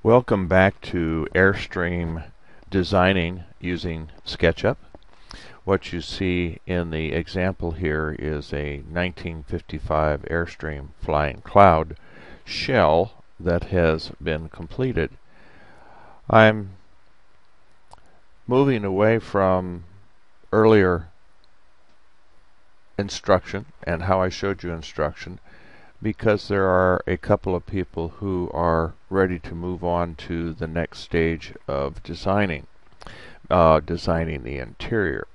Welcome back to Airstream designing using SketchUp. What you see in the example here is a 1955 Airstream Flying Cloud shell that has been completed. I'm moving away from earlier instruction and how I showed you instruction because there are a couple of people who are ready to move on to the next stage of designing the interior.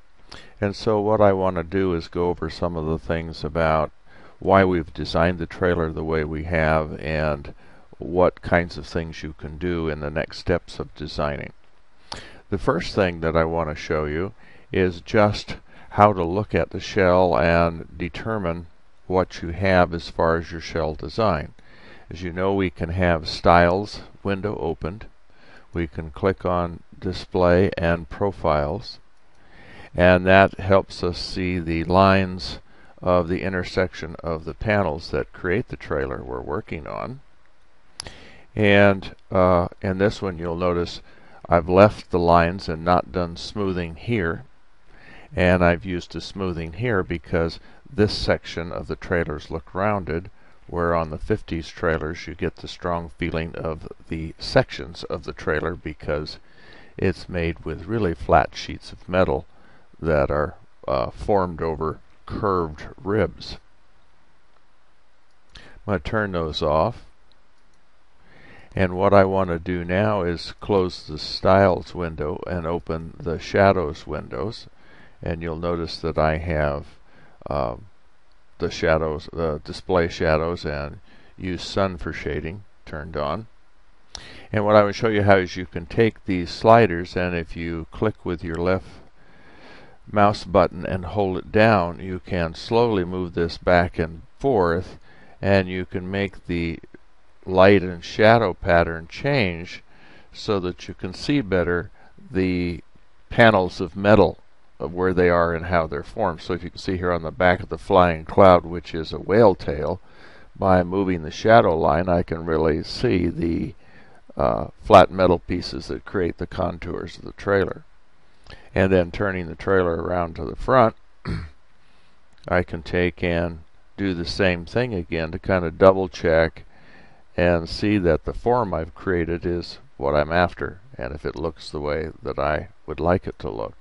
And so what I want to do is go over some of the things about why we've designed the trailer the way we have and what kinds of things you can do in the next steps of designing. The first thing that I want to show you is just how to look at the shell and determine what you have as far as your shell design. As you know, we can have styles window opened. We can click on display and profiles, and that helps us see the lines of the intersection of the panels that create the trailer we're working on. And in this one you'll notice I've left the lines and not done smoothing here, and I've used a smoothing here because this section of the trailers look rounded, where on the 50s trailers you get the strong feeling of the sections of the trailer because it's made with really flat sheets of metal that are formed over curved ribs. I'm going to turn those off, and what I want to do now is close the styles window and open the shadows windows, and you'll notice that I have the shadows, display shadows, and use sun for shading turned on. And what I will show you how is you can take these sliders, and if you click with your left mouse button and hold it down, you can slowly move this back and forth, and you can make the light and shadow pattern change so that you can see better the panels of metal of where they are and how they're formed. So if you can see here on the back of the flying cloud, which is a whale tail, by moving the shadow line I can really see the flat metal pieces that create the contours of the trailer. And then turning the trailer around to the front, I can take and do the same thing again to kind of double check and see that the form I've created is what I'm after, and if it looks the way that I would like it to look.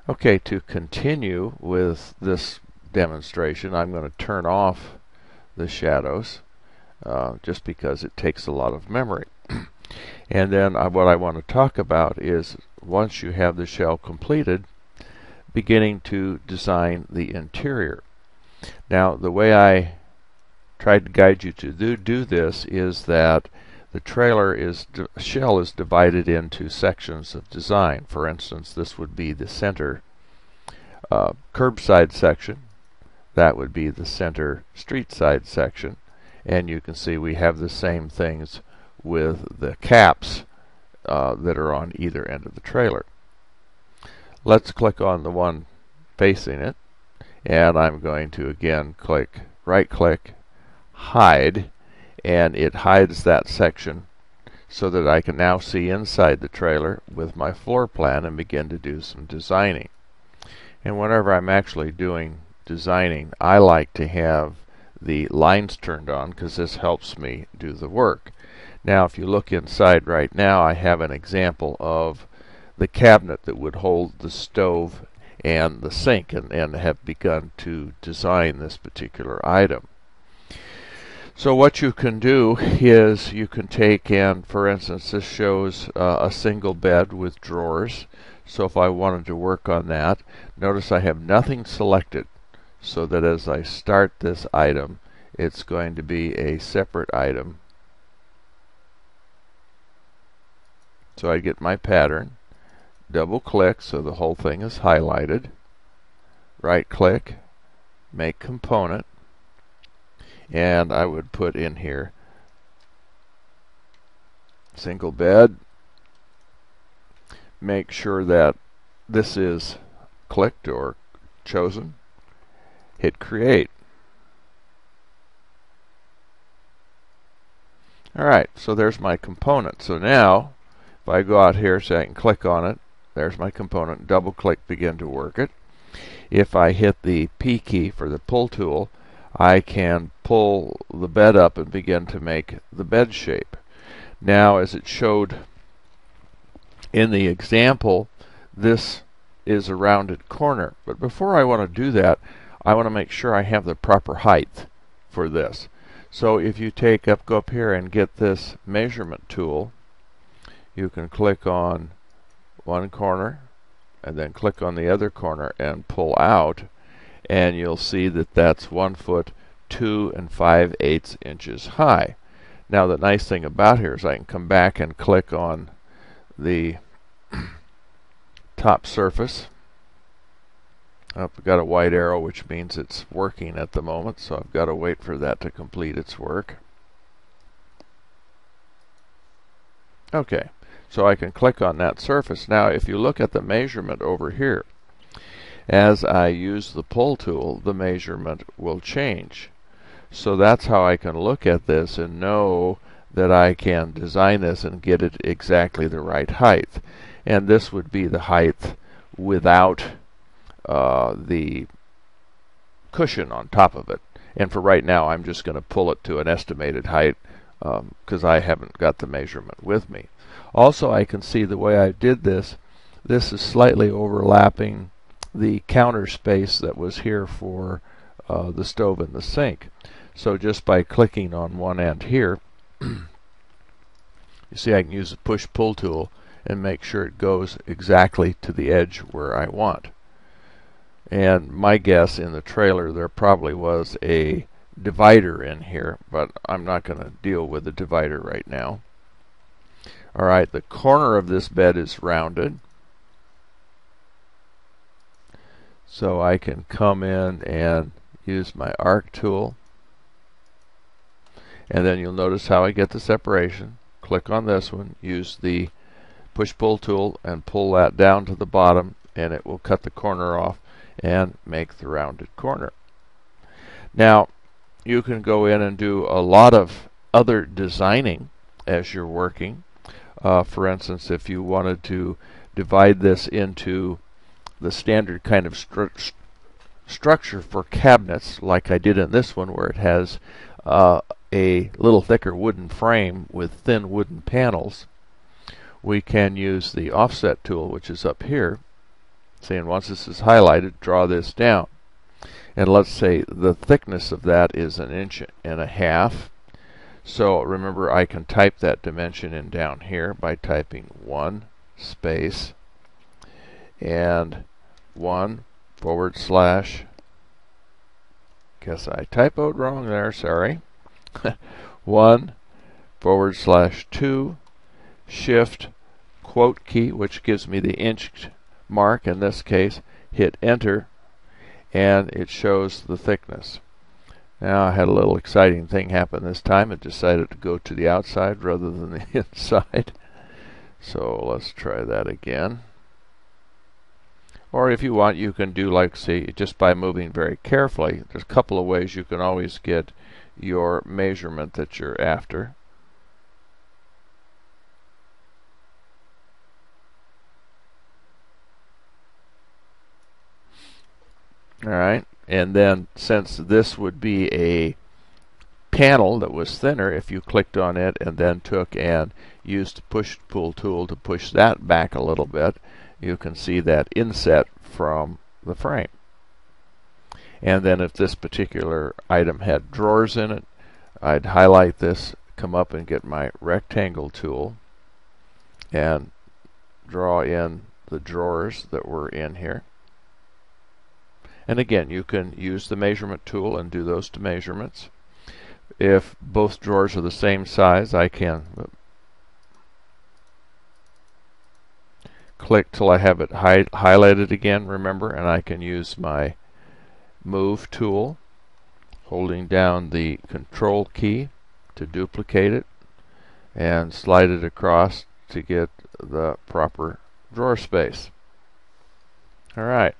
Okay, to continue with this demonstration, I'm going to turn off the shadows just because it takes a lot of memory. And then what I want to talk about is, once you have the shell completed, beginning to design the interior. Now, the way I tried to guide you to do this is that the shell is divided into sections of design. For instance, this would be the center curbside section. That would be the center street side section. And you can see we have the same things with the caps that are on either end of the trailer. Let's click on the one facing it, and I'm going to again right click, hide, and it hides that section so that I can now see inside the trailer with my floor plan and begin to do some designing. And whenever I'm actually doing designing, I like to have the lines turned on because this helps me do the work. Now if you look inside right now, I have an example of the cabinet that would hold the stove and the sink, and have begun to design this particular item. So what you can do is you can take, and for instance this shows a single bed with drawers. So if I wanted to work on that, notice I have nothing selected, so that as I start this item it's going to be a separate item. So I get my pattern, double click so the whole thing is highlighted, right click, make component, and I would put in here single bed. Make sure that this is clicked or chosen, hit create. Alright, so there's my component. So now, if I go out here so I can click on it, there's my component, double click, begin to work it. If I hit the P key for the pull tool, I can pull the bed up and begin to make the bed shape. Now, as it showed in the example, this is a rounded corner. But before I want to do that, I want to make sure I have the proper height for this. So if you go up here and get this measurement tool, you can click on one corner and then click on the other corner and pull out, and you'll see that that's 1 foot 2 5/8 inches high. Now the nice thing about here is I can come back and click on the top surface. I've got a white arrow, which means it's working at the moment, so I've got to wait for that to complete its work. Okay, so I can click on that surface. Now if you look at the measurement over here, as I use the pull tool, the measurement will change. So that's how I can look at this and know that I can design this and get it exactly the right height. And this would be the height without the cushion on top of it. And for right now, I'm just going to pull it to an estimated height because I haven't got the measurement with me. Also, I can see the way I did this, this is slightly overlapping the counter space that was here for the stove and the sink. So just by clicking on one end here, you see I can use the push-pull tool and make sure it goes exactly to the edge where I want. And my guess, in the trailer there probably was a divider in here, but I'm not going to deal with the divider right now. Alright, the corner of this bed is rounded, so I can come in and use my arc tool, and then you'll notice how I get the separation. Click on this one, use the push-pull tool and pull that down to the bottom, and it will cut the corner off and make the rounded corner. Now you can go in and do a lot of other designing as you're working. For instance, if you wanted to divide this into the standard kind of structure for cabinets, like I did in this one, where it has a little thicker wooden frame with thin wooden panels, we can use the offset tool, which is up here. And once this is highlighted, draw this down. And let's say the thickness of that is 1.5 inches. So remember, I can type that dimension in down here by typing 1 space and 1 / guess I typoed wrong there, sorry. 1 / 2 shift quote key, which gives me the inch mark in this case, hit enter, and it shows the thickness. Now I had a little exciting thing happen this time. It decided to go to the outside rather than the inside. So let's try that again. Or if you want, you can do like, see, just by moving very carefully. There's a couple of ways you can always get your measurement that you're after. Alright, and then since this would be a panel that was thinner, if you clicked on it and then took and used the push-pull tool to push that back a little bit, you can see that inset from the frame. And then if this particular item had drawers in it, I'd highlight this, come up and get my rectangle tool and draw in the drawers that were in here. And again, you can use the measurement tool and do those to measurements. If both drawers are the same size, I can click till I have it highlighted again, remember, and I can use my move tool, holding down the control key to duplicate it and slide it across to get the proper drawer space. Alright.